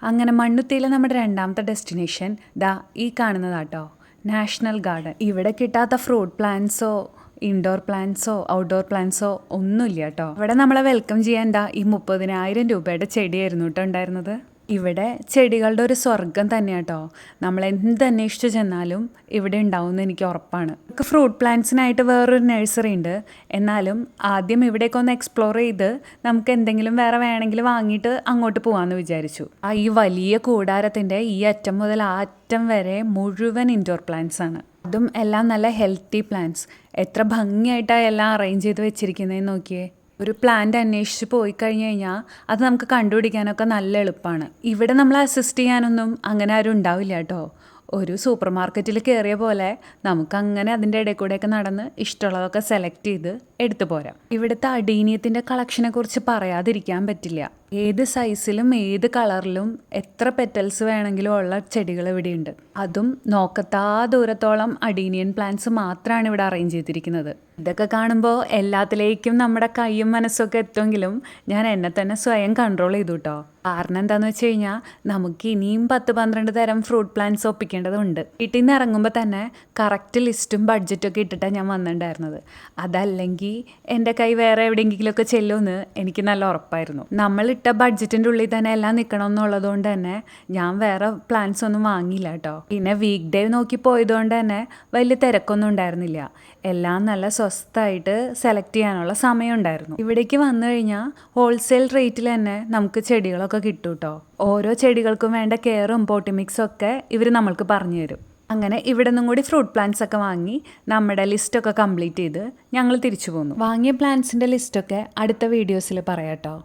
അങ്ങനെ മണ്ണുത്തിയിലെ നമ്മുടെ രണ്ടാമത്തെ ഡെസ്റ്റിനേഷൻ ദാ ഈ കാണുന്നതാട്ടോ, നാഷണൽ ഗാർഡൻ. ഇവിടെ കിട്ടാത്ത ഫ്രൂട്ട് പ്ലാന്റ്സോ ഇൻഡോർ പ്ലാന്റ്സോ ഔട്ട്ഡോർ പ്ലാന്റ്സോ ഒന്നുമില്ല കേട്ടോ. ഇവിടെ നമ്മളെ വെൽക്കം ചെയ്യാൻ എന്താ ഈ 30,000 രൂപയുടെ ചെടിയായിരുന്നു കേട്ടോ ഉണ്ടായിരുന്നത്. ഇവിടെ ചെടികളുടെ ഒരു സ്വർഗം തന്നെയാട്ടോ. നമ്മൾ എന്ത് അന്വേഷിച്ച് ചെന്നാലും ഇവിടെ ഉണ്ടാവുമെന്ന് എനിക്ക് ഉറപ്പാണ്. നമുക്ക് ഫ്രൂട്ട് പ്ലാന്റ്സിനായിട്ട് വേറൊരു നഴ്സറി ഉണ്ട്. എന്നാലും ആദ്യം ഇവിടേക്ക് ഒന്ന് എക്സ്പ്ലോർ ചെയ്ത് നമുക്ക് എന്തെങ്കിലും വേറെ വേണമെങ്കിൽ വാങ്ങിയിട്ട് അങ്ങോട്ട് പോകാമെന്ന് വിചാരിച്ചു. ഈ വലിയ കൂടാരത്തിൻ്റെ ഈ അറ്റം മുതൽ ആ അറ്റം വരെ മുഴുവൻ ഇൻഡോർ പ്ലാന്റ്സ് ആണ്. അതും എല്ലാം നല്ല ഹെൽത്തി പ്ലാന്റ്സ്. എത്ര ഭംഗിയായിട്ടാണ് എല്ലാം അറേഞ്ച് ചെയ്ത് വെച്ചിരിക്കുന്നതെന്ന് നോക്കിയേ. ഒരു പ്ലാന്റ് അന്വേഷിച്ച് പോയി കഴിഞ്ഞ് കഴിഞ്ഞാൽ അത് നമുക്ക് കണ്ടുപിടിക്കാനൊക്കെ നല്ല എളുപ്പമാണ്. ഇവിടെ നമ്മൾ അസിസ്റ്റ് ചെയ്യാനൊന്നും അങ്ങനെ ആരും ഉണ്ടാവില്ല കേട്ടോ. ഒരു സൂപ്പർ മാർക്കറ്റിൽ കയറിയ പോലെ നമുക്കങ്ങനെ അതിൻ്റെ ഇടയിൽ കൂടെയൊക്കെ നടന്ന് ഇഷ്ടമുള്ളതൊക്കെ സെലക്ട് ചെയ്ത് എടുത്തു പോരാം. ഇവിടുത്തെ അടീനിയത്തിൻ്റെ കളക്ഷനെ കുറിച്ച് പറയാതിരിക്കാൻ പറ്റില്ല. ഏത് സൈസിലും ഏത് കളറിലും എത്ര പെറ്റൽസ് വേണമെങ്കിലും ഉള്ള ചെടികൾ ഇവിടെയുണ്ട്. അതും നോക്കത്താ ദൂരത്തോളം അഡീനിയൻ പ്ലാന്റ്സ് മാത്രമാണ് ഇവിടെ അറേഞ്ച് ചെയ്തിരിക്കുന്നത്. ഇതൊക്കെ കാണുമ്പോൾ എല്ലാത്തിലേക്കും നമ്മുടെ കൈയും മനസ്സൊക്കെ എത്തുമെങ്കിലും ഞാൻ എന്നെ തന്നെ സ്വയം കൺട്രോൾ ചെയ്തു കേട്ടോ. കാരണം എന്താണെന്ന് വെച്ച് കഴിഞ്ഞാൽ നമുക്ക് ഇനിയും 10-12 തരം ഫ്രൂട്ട് പ്ലാന്റ്സ് ഒപ്പിക്കേണ്ടതുണ്ട്. വീട്ടിൽ നിന്ന് ഇറങ്ങുമ്പോൾ തന്നെ കറക്റ്റ് ലിസ്റ്റും ബഡ്ജറ്റൊക്കെ ഇട്ടിട്ടാണ് ഞാൻ വന്നിട്ടുണ്ടായിരുന്നത്. അതല്ലെങ്കിൽ എൻ്റെ കൈ വേറെ എവിടെയെങ്കിലുമൊക്കെ ചെല്ലുമെന്ന് എനിക്ക് നല്ല ഉറപ്പായിരുന്നു. നമ്മളിട്ട ബഡ്ജറ്റിൻ്റെ ഉള്ളിൽ തന്നെ എല്ലാം നിൽക്കണം എന്നുള്ളതുകൊണ്ട് തന്നെ ഞാൻ വേറെ പ്ലാന്റ്സ് ഒന്നും വാങ്ങിയില്ല കേട്ടോ. പിന്നെ വീക്ക് ഡേ നോക്കി പോയതുകൊണ്ട് തന്നെ വലിയ തിരക്കൊന്നും ഉണ്ടായിരുന്നില്ല. എല്ലാം നല്ല സ്വസ്ഥമായിട്ട് സെലക്ട് ചെയ്യാനുള്ള സമയം ഉണ്ടായിരുന്നു. ഇവിടേക്ക് വന്നു കഴിഞ്ഞാൽ ഹോൾസെയിൽ റേറ്റിൽ തന്നെ നമുക്ക് ചെടികളൊക്കെ കിട്ടും കേട്ടോ. ഓരോ ചെടികൾക്കും വേണ്ട കെയറും പോട്ടിമിക്സും ഒക്കെ ഇവർ നമ്മൾക്ക് പറഞ്ഞു തരും. അങ്ങനെ ഇവിടെ നിന്നും കൂടി ഫ്രൂട്ട് പ്ലാന്റ്സ് ഒക്കെ വാങ്ങി നമ്മുടെ ലിസ്റ്റൊക്കെ കംപ്ലീറ്റ് ചെയ്ത് ഞങ്ങൾ തിരിച്ചു പോന്നു. വാങ്ങിയ പ്ലാന്റ്സിൻ്റെ ലിസ്റ്റൊക്കെ അടുത്ത വീഡിയോസിൽ പറയാം കേട്ടോ.